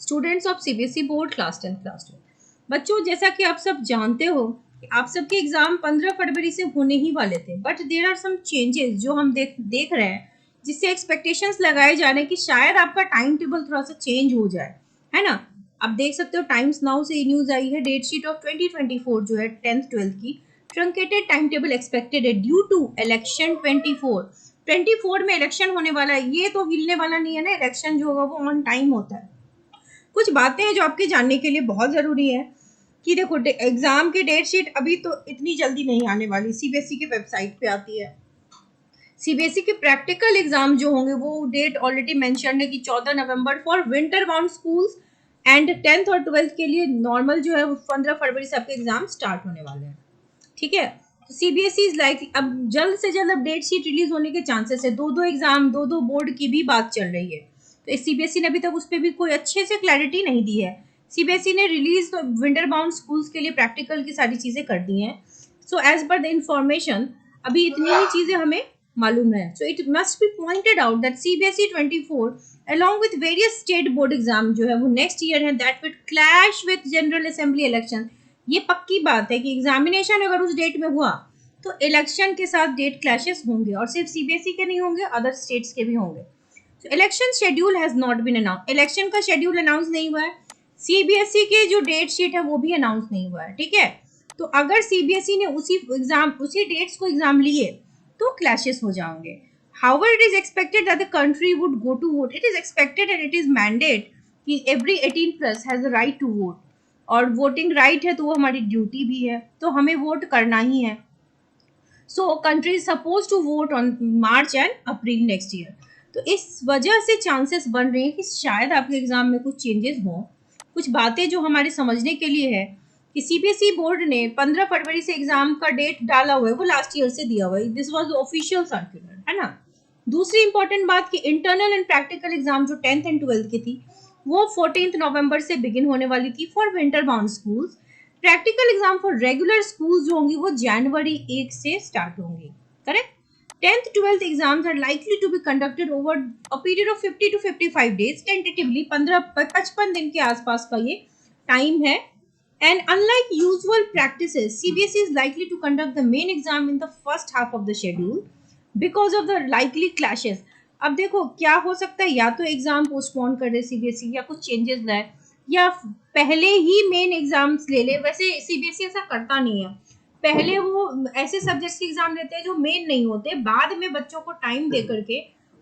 Students of CBSE board class 10 class 12। बच्चों, जैसा कि आप सब जानते हो कि आप सबके एग्जाम 15 फरवरी से होने ही वाले थे, but there are some changes जो हम देख रहे हैं, जिससे एक्सपेक्टेशंस लगाए जा रहे हैं कि शायद आपका टाइम टेबल थोड़ा सा चेंज हो जाए, है ना। आप देख सकते हो टाइम्स नाउ से न्यूज आई है, डेट शीट ऑफ 2024 जो है 10th 12th की, ट्रंकेटेड टाइम टेबल एक्सपेक्टेड है ड्यू टू इलेक्शन 24 में इलेक्शन होने वाला है। ये तो हिलने वाला नहीं है ना, इलेक्शन जो होगा वो ऑन टाइम होता है। कुछ बातें हैं जो आपके जानने के लिए बहुत ज़रूरी है कि देखो, एग्जाम की डेट शीट अभी तो इतनी जल्दी नहीं आने वाली, सीबीएसई की वेबसाइट पे आती है। सीबीएसई के प्रैक्टिकल एग्जाम जो होंगे वो डेट ऑलरेडी मेंशन है कि 14 नवंबर for winter bound schools and 10th और 12th के लिए नॉर्मल जो है 15 फरवरी से आपके एग्जाम स्टार्ट होने वाले हैं। ठीक है, तो सीबीएसई इज लाइक अब जल्द से जल्द अब डेट शीट रिलीज होने के चांसेस है। दो एग्जाम दो बोर्ड की भी बात चल रही है, तो सीबीएसई ने अभी तक उस पर भी कोई अच्छे से क्लैरिटी नहीं दी है। सीबीएसई ने रिलीज तो विंटर बाउंड स्कूल्स के लिए प्रैक्टिकल की सारी चीजें कर दी हैं। So as per the information अभी इतनी ही चीजें हमें मालूम है। So it must be pointed out that CBSE 24 along with various state board exam जो है वो नेक्स्ट ईयर है, that will clash with general assembly election. ये पक्की बात है कि एग्जामिनेशन अगर उस डेट में हुआ तो इलेक्शन के साथ डेट क्लैशेस होंगे, और सिर्फ सीबीएसई के नहीं होंगे, अदर स्टेट्स के भी होंगे। तो election schedule has not been announce, election का शेड्यूल अनाउंस नहीं हुआ है। सीबीएसई के जो डेट शीट है वो भी अनाउंस नहीं हुआ है। ठीक है, तो अगर सीबीएसई ने उसी डेट्स को एग्जाम लिए तो क्लैशेस हो जाएंगे। However, it is expected that the country would go to vote. It is expected and it is mandate कि every 18 plus has the right to vote, और वोटिंग राइट है तो वो हमारी ड्यूटी भी है, तो हमें वोट करना ही है। So country is suppose to vote on March and April next year. तो इस वजह से चांसेस बन रहे हैं कि शायद आपके एग्जाम में कुछ चेंजेस हों। कुछ बातें जो हमारे समझने के लिए है कि सीबीएसई बोर्ड ने 15 फरवरी से एग्जाम का डेट डाला हुआ है, वो लास्ट ईयर से दिया हुआ है, this was the official circular, है ना। दूसरी इंपॉर्टेंट बात कि इंटरनल एंड प्रैक्टिकल एग्जाम जो 10th एंड 12th की थी वो 14 नवंबर से बिगिन होने वाली थी for winter bound schools. Practical exam for regular schools जो होंगी वो जनवरी 1 से स्टार्ट होंगी। Correct. 10th 12th exams are likely to be conducted over a period of 50 to 55 days, tentatively 55 दिन के आसपास का ये टाइम है। And unlike usual practices, CBSE is likely to conduct the main exam in the first half of the schedule because of the likely clashes. अब देखो क्या हो सकता है, या तो एग्जाम पोस्टपोन कर दे सीबीएसई, या कुछ चेंजेस लाए, या पहले ही मेन एग्जाम्स ले ले। वैसे सीबीएसई ऐसा करता नहीं है, पहले वो ऐसे सब्जेक्ट्स के एग्जाम लेते हैं जो मेन नहीं होते, बाद में बच्चों को टाइम दे करके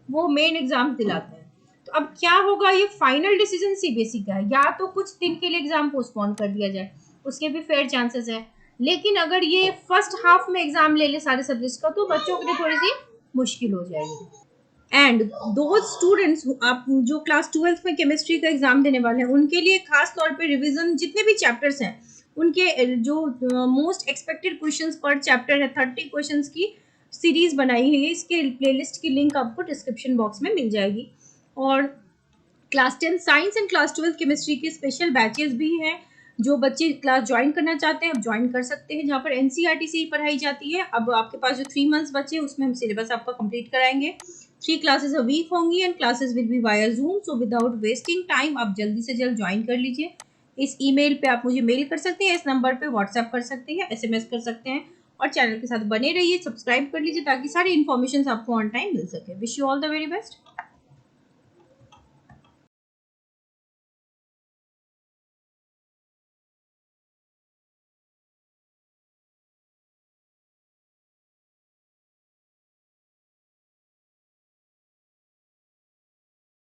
वो मेन एग्जाम दिलाते हैं। तो अब क्या होगा, ये फाइनल डिसीजन सीबीएसई का है, या तो कुछ दिन के लिए एग्जाम पोस्टपोन कर दिया जाए, उसके भी फेयर चांसेस है। लेकिन अगर ये फर्स्ट हाफ में एग्जाम ले ले सारे सब्जेक्ट्स का तो बच्चों के लिए थोड़ी सी मुश्किल हो जाएगी। एंड दो स्टूडेंट्स आप जो क्लास 12th में केमिस्ट्री का एग्जाम देने वाले हैं उनके लिए खास तौर पे रिवीजन जितने भी चैप्टर्स हैं उनके जो मोस्ट एक्सपेक्टेड क्वेश्चंस पर चैप्टर है 30 क्वेश्चंस की सीरीज बनाई है। इसके प्लेलिस्ट की लिंक आपको डिस्क्रिप्शन बॉक्स में मिल जाएगी। और class 10 science and class 12 chemistry के स्पेशल बैचेस भी हैं, जो बच्चे क्लास ज्वाइन करना चाहते हैं अब ज्वाइन कर सकते हैं, जहाँ पर एनसीईआरटी से ही पढ़ाई जाती है। अब आपके पास जो 3 मंथ्स बचे उसमें हम सिलेबस आपका कंप्लीट कराएंगे। 3 क्लासेस अ वीक होंगी and classes will be via zoom. So without wasting time आप जल्दी से जल्द ज्वाइन कर लीजिए। इस ईमेल पे आप मुझे मेल कर सकते हैं, इस नंबर पे व्हाट्सएप कर सकते हैं, एसएमएस कर सकते हैं, और चैनल के साथ बने रहिए, सब्सक्राइब कर लीजिए ताकि सारी इन्फॉर्मेशन आपको ऑन टाइम मिल सके। Wish you all the very best.